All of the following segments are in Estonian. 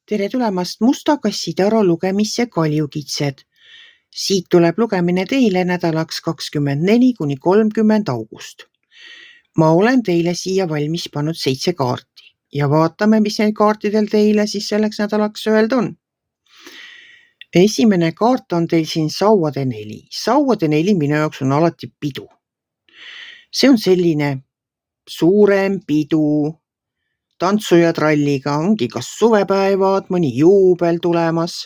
Tere tulemast Musta kassitaru lugemisse Kaljukitsed. Siit tuleb lugemine teile nädalaks 24–30 august. Ma olen teile siia valmis pannud 7 kaarti ja vaatame, mis neil kaartidel teile siis selleks nädalaks öelda on. Esimene kaart on teil siin sauade 4. Sauade 4 minu jaoks on alati pidu. See on selline suurem pidu, tantsu ja tralliga, ongi kas suvepäevad, mõni juubel tulemas,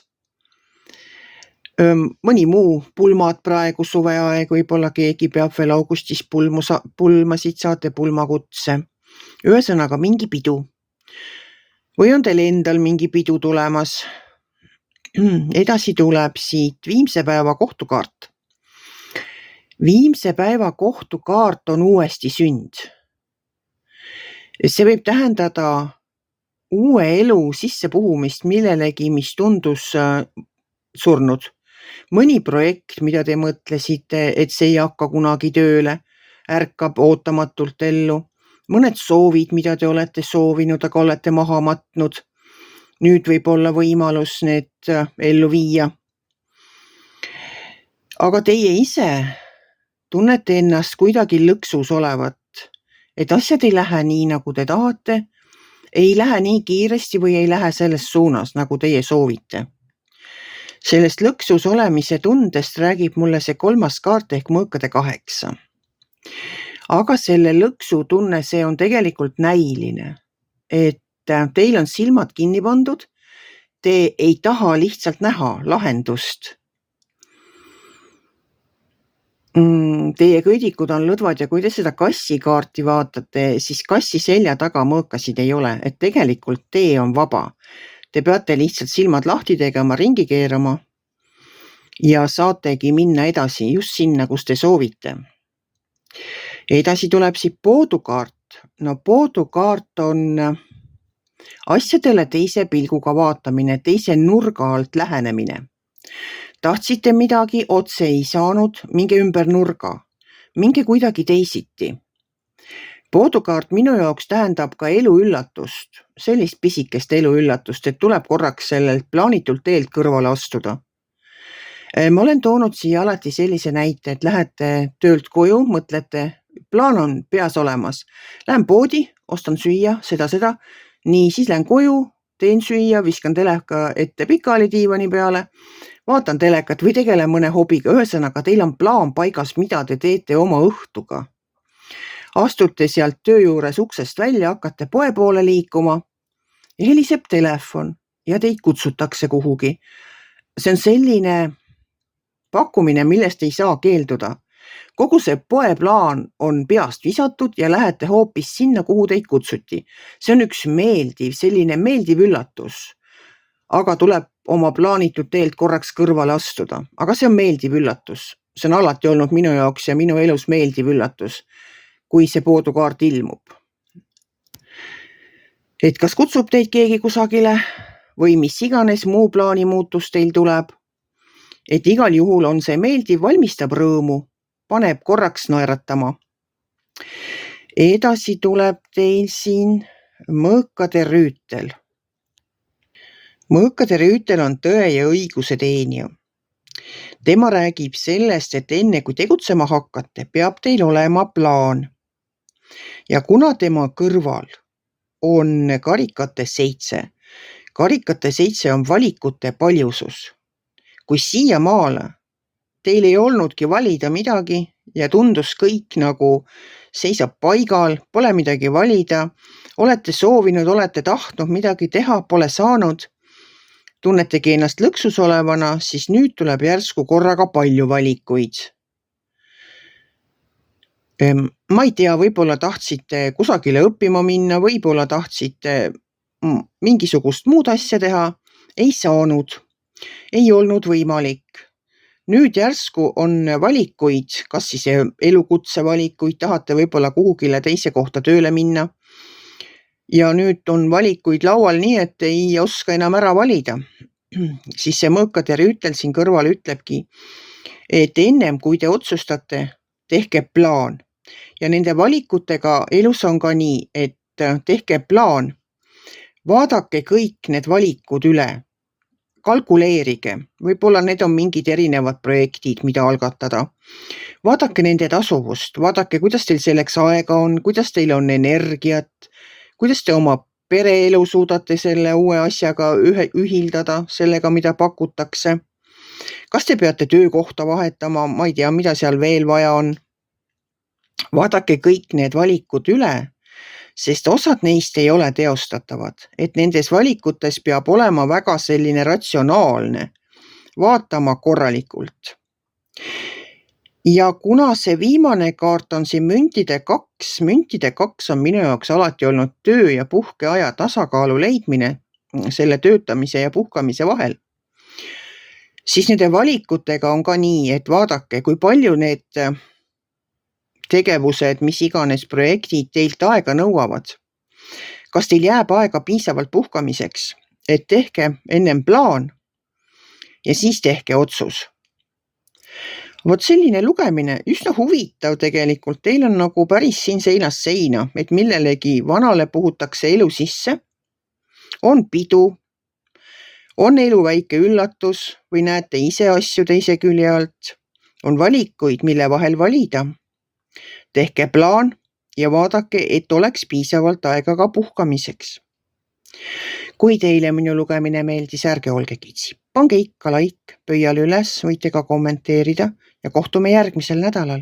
mõni muu pulmad praegu suveaeg, võib-olla keegi peab veel augustis pulmasid, saate pulmakutse. Ühesõnaga mingi pidu. Või on teil endal mingi pidu tulemas. Edasi tuleb siit viimse päeva kohtukaart. Viimse päeva kohtukaart on uuesti sünd. See võib tähendada uue elu sissepuhumist millelegi, mis tundus surnud. Mõni projekt, mida te mõtlesite, et see ei hakka kunagi tööle, ärkab ootamatult ellu. Mõned soovid, mida te olete soovinud, aga olete maha matnud. Nüüd võib olla võimalus need ellu viia. Aga teie ise tunnete ennast kuidagi lõksus olevat, et asjad ei lähe nii, nagu te tahate, ei lähe nii kiiresti või ei lähe selles suunas, nagu teie soovite. Sellest lõksus olemise tundest räägib mulle see 3. kaart ehk mõõkade 8. Aga selle lõksu tunne, see on tegelikult näiline, et teil on silmad kinni pandud, te ei taha lihtsalt näha lahendust. Teie kõdikud on lõdvad ja kui te seda kassikaarti vaatate, siis kassi selja taga mõõkasid ei ole, et tegelikult tee on vaba. Te peate lihtsalt silmad lahti tegema, ringi keerama ja saategi minna edasi just sinna, kus te soovite. Edasi tuleb siit poodukaart. No poodukaart on asjadele teise pilguga vaatamine, teise nurga alt lähenemine. Tahtsite midagi, otse ei saanud, minge ümber nurga, minge kuidagi teisiti. Poodukaart minu jaoks tähendab ka eluüllatust, sellist pisikest eluüllatust, et tuleb korraks sellelt plaanitult teelt kõrvale astuda. Ma olen toonud siia alati sellise näite, et lähete töölt koju, mõtlete, plaan on peas olemas. Lähen poodi, ostan süüa, seda. Nii, siis lähen koju, teen süüa, viskan teleka ette pikali diivani peale, vaatan telekat või tegelen mõne hobiga. Ühesõnaga, teil on plaan paigas, mida te teete oma õhtuga. Astute sealt töö juures uksest välja, hakkate poe poole liikuma ja heliseb telefon ja teid kutsutakse kuhugi. See on selline pakkumine, millest ei saa keelduda. Kogu see poeplaan on peast visatud ja lähete hoopis sinna, kuhu teid kutsuti. See on üks selline meeldiv üllatus. Aga tuleb oma plaanitud teelt korraks kõrvale astuda. Aga see on meeldiv üllatus. See on alati olnud minu jaoks ja minu elus meeldiv üllatus, kui see poodukaart ilmub. Et kas kutsub teid keegi kusagile või mis iganes muu plaani muutus teil tuleb. Et igal juhul on see meeldiv, valmistab rõõmu, paneb korraks naeratama. Edasi tuleb teil siin mõõkade rüütel. Mõõkade rüütel on tõe ja õiguse teenija. Tema räägib sellest, et enne kui tegutsema hakkate, peab teil olema plaan. Ja kuna tema kõrval on karikate 7, karikate 7 on valikute paljusus. Kui siiamaale teil ei olnudki valida midagi ja tundus kõik nagu seisab paigal, pole midagi valida, olete soovinud, olete tahtnud midagi teha, pole saanud, tunnetegi ennast lõksus olevana, siis nüüd tuleb järsku korraga palju valikuid. Ma ei tea, võib-olla tahtsite kusagile õppima minna, võib-olla tahtsite mingisugust muud asja teha, ei saanud, ei olnud võimalik. Nüüd järsku on valikuid, kas siis elukutse valikuid, tahate võib-olla kuhugile teise kohta tööle minna. Ja nüüd on valikuid laual nii, et ei oska enam ära valida. Siis see mõõkade rüütel siin kõrval ütlebki, et ennem kui te otsustate, tehke plaan. Ja nende valikutega elus on ka nii, et tehke plaan. Vaadake kõik need valikud üle. Kalkuleerige, võib-olla need on mingid erinevad projektid, mida algatada. Vaadake nende tasuvust, vaadake, kuidas teil selleks aega on, kuidas teil on energiat, kuidas te oma pereelu suudate selle uue asjaga ühildada, sellega, mida pakutakse. Kas te peate töökohta vahetama, ma ei tea, mida seal veel vaja on. Vaadake kõik need valikud üle, sest osad neist ei ole teostatavad, et nendes valikutes peab olema väga selline ratsionaalne, vaatama korralikult. Ja kuna see viimane kaart on siin müntide 2 on minu jaoks alati olnud töö ja puhkeaja tasakaalu leidmine selle töötamise ja puhkamise vahel, siis nende valikutega on ka nii, et vaadake, kui palju need tegevused, mis iganes projektid teilt aega nõuavad. Kas teil jääb aega piisavalt puhkamiseks, et tehke ennem plaan ja siis tehke otsus. Vot selline lugemine, üsna huvitav tegelikult, teil on nagu päris siin seinast seina, et millelegi vanale puhutakse elu sisse, on pidu, on elu väike üllatus või näete ise asju teise külje alt, on valikuid, mille vahel valida. Tehke plaan ja vaadake, et oleks piisavalt aega ka puhkamiseks. Kui teile minu lugemine meeldis, ärge olge kitsi. Pange ikka like, pöial üles, võite ka kommenteerida ja kohtume järgmisel nädalal.